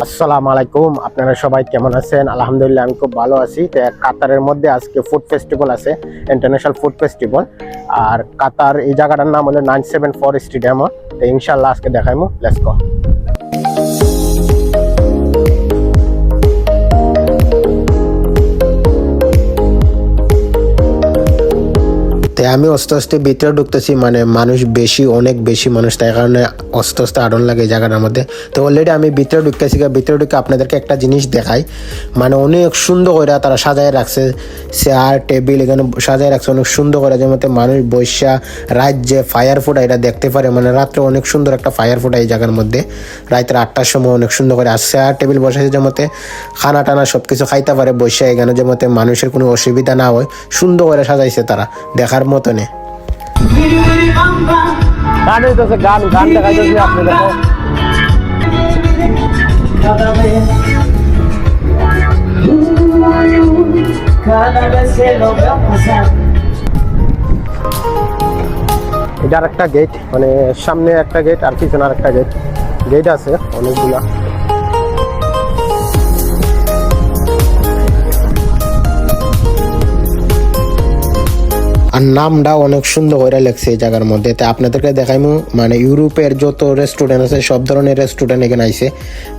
আসসালামু আলাইকুম, আপনারা সবাই কেমন আছেন? আলহামদুলিল্লাহ আমি খুব ভালো আছি। তো কাতারের মধ্যে আজকে ফুড ফেস্টিভ্যাল আছে, ইন্টারন্যাশনাল ফুড ফেস্টিভ্যাল। আর কাতার এই জায়গাটার নাম হলো 974 স্টেডিয়াম। তো ইনশাল্লাহ আজকে দেখাইমু, লেটস গো। আমি আস্তে আস্তে ভিতরে ঢুকতেছি, মানে মানুষ বেশি, অনেক বেশি মানুষ, তাই কারণে আস্তে আস্তে আড়ন লাগে এই জায়গাটার মধ্যে। তো অলরেডি আমি ভিতরে ঢুকতেছি, ভিতরে ঢুকে আপনাদেরকে একটা জিনিস দেখাই। মানে অনেক সুন্দর করে তারা সাজায় রাখছে, চেয়ার টেবিল এখানে সাজায় রাখছে অনেক সুন্দর করে, যেমন মানুষ বৈশা রাত যে ফায়ার ফুটা এটা দেখতে পারে। মানে রাত্রে অনেক সুন্দর একটা ফায়ার ফুটা এই জায়গার মধ্যে, রাত্রে 8টার সময় অনেক সুন্দর করে। আর চেয়ার টেবিল বসাইছে যেমন খানা টানা সব কিছু খাইতে পারে বৈশা এখানে, যেমন মানুষের কোনো অসুবিধা না হয়। সুন্দর করে সাজাইছে তারা, দেখার মতনে। গান হইতেছে, গান গান দেখাইতেছে আপনাদের। এটার একটা গেট, মানে সামনে একটা গেট আর পিছনে আর একটা গেট, গেট আছে অনেকগুলা। আর নামটা অনেক সুন্দর করে লেখছে এই জায়গার মধ্যে। তাই আপনাদেরকে দেখাইমু, মানে ইউরোপের যত রেস্টুরেন্ট আছে সব ধরনের রেস্টুরেন্ট এখানে আইছে।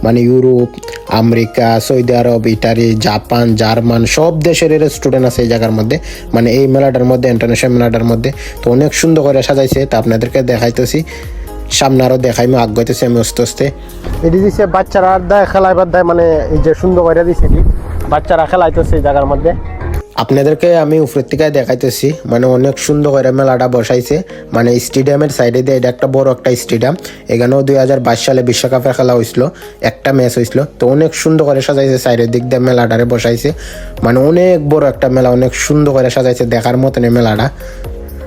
মানে ইউরোপ, আমেরিকা, সৌদি আরব, ইটালি, জাপান, জার্মান সব দেশের রেস্টুরেন্ট আছে এই জায়গার মধ্যে, মানে এই মেলাটার মধ্যে, ইন্টারন্যাশনাল মেলাটার মধ্যে। তো অনেক সুন্দর করে সাজাইছে, তা আপনাদেরকে দেখাইতেছি, সামনে আরও দেখাইমু, আগাইতেছি আমি আস্তে আস্তে। এটি দিচ্ছে বাচ্চারা আড্ডায় খেলাইবার দেয়, মানে এই যে সুন্দর করে দিচ্ছে, বাচ্চারা খেলাইতেছে এই জায়গার মধ্যে। আপনাদেরকে আমি উপরের থেকে দেখাইতেছি, মানে অনেক সুন্দর করে মেলাটা বসাইছে। মানে স্টেডিয়ামের সাইডে দিয়ে, এটা একটা বড় একটা স্টেডিয়াম। এখানেও 2022 সালে বিশ্বকাপের খেলা হয়েছিল, একটা ম্যাচ হয়েছিল। তো অনেক সুন্দর করে সাজাইছে, সাইডের দিক দিয়ে মেলাটারে বসাইছে। মানে অনেক বড় একটা মেলা, অনেক সুন্দর করে সাজাইছে, দেখার মতন এই মেলাটা।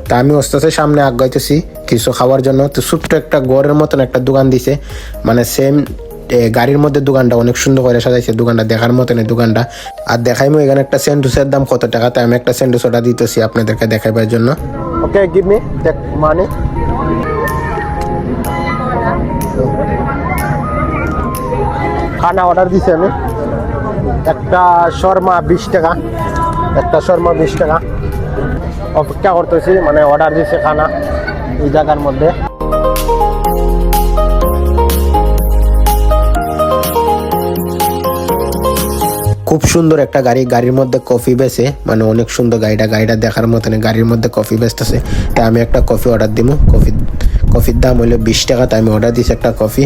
তা আমি আস্তে আস্তে সামনে আগাইতেছি কিছু খাওয়ার জন্য। তো ছোট্ট একটা ঘরের মতন একটা দোকান দিছে, মানে সেম গাড়ির মধ্যে দোকানটা অনেক সুন্দর করে সাজাইছে, দোকানটা দেখার মতন এই দোকানটা। আর দেখাইমু এখানে একটা স্যান্ডউইচের দাম কত টাকা, তাই আমি একটা স্যান্ডউইচ অর্ডার দিতেছি আপনাদেরকে দেখাইবার জন্য। ওকে, গিভ মি দ্যাট মানি। খানা অর্ডার দিছি আমি, একটা শর্মা 20 টাকা, একটা শর্মা 20 টাকা। অপেক্ষা করতেছি, মানে অর্ডার দিছে খানা এই জায়গার মধ্যে। খুব সুন্দর একটা গাড়ি, গাড়ির মধ্যে কফি বেচে, মানে অনেক সুন্দর গাড়িটা দেখার মতন। গাড়ির মধ্যে কফি বেচতেছে, তাই আমি একটা কফি অর্ডার দিব। কফির দাম হলো 20 টাকা, তাই আমি অর্ডার দিছি একটা কফি।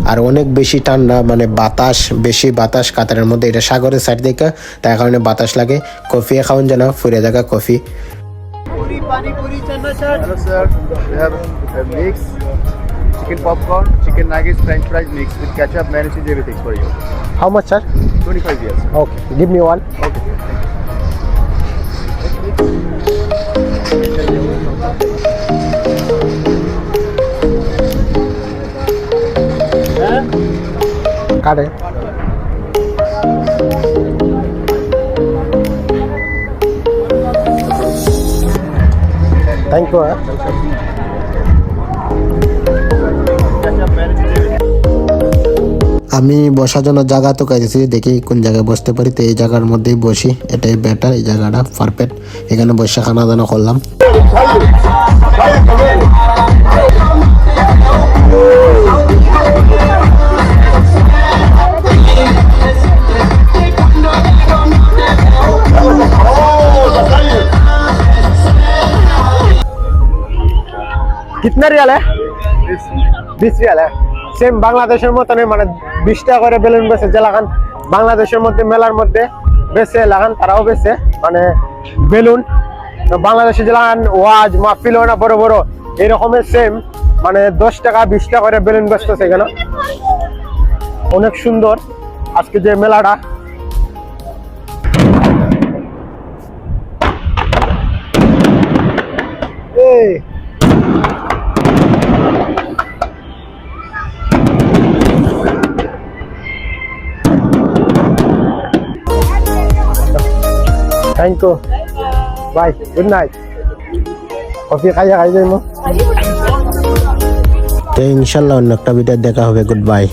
আর অনেক বেশি ঠান্ডা, মানে বাতাস, বেশি বাতাস কাতারের মধ্যে, এটা সাগরের সাইড থেকে, তাই কারণে বাতাস লাগে। কফি খাওয়ান যেন ফুরে জায়গা coffee. Chicken popcorn, chicken nuggets, french fries mix with ketchup, mayonnaise, everything for you. How much, sir? 25 years. Okay, give me one. Okay. Got it. Thank you. আমি বসার জন্য জায়গা তো কাইতেছি, দেখি কোন জায়গায় বসতে পারি। তো এই জায়গার মধ্যেই বসি, এটাই বেটার, এই জায়গাটা পারফেক্ট। এখানে বসে খানা দানা করলাম। कितना रियाल है? 20 रियाल है। সেম বাংলাদেশের মতন, মানে 20 টাকা করে বেলুন বেচে, যে লাগান বাংলাদেশের মধ্যে মেলার মধ্যে বেচে লাগান, তারাও বেচে মানে বেলুন। বাংলাদেশে যে লাগান ওয়াজ মাহফিল হয় না বড় বড়, এরকমের সেম মানে 10 টাকা 20 টাকা করে বেলুন বেচতেছে এখানে। অনেক সুন্দর আজকে যে মেলাটা। এই thank you, bye, good night. Coffee খাইয়া যাইমু। ইনশাল্লাহ অন্য একটা ভিডিও দেখা হবে। Good by.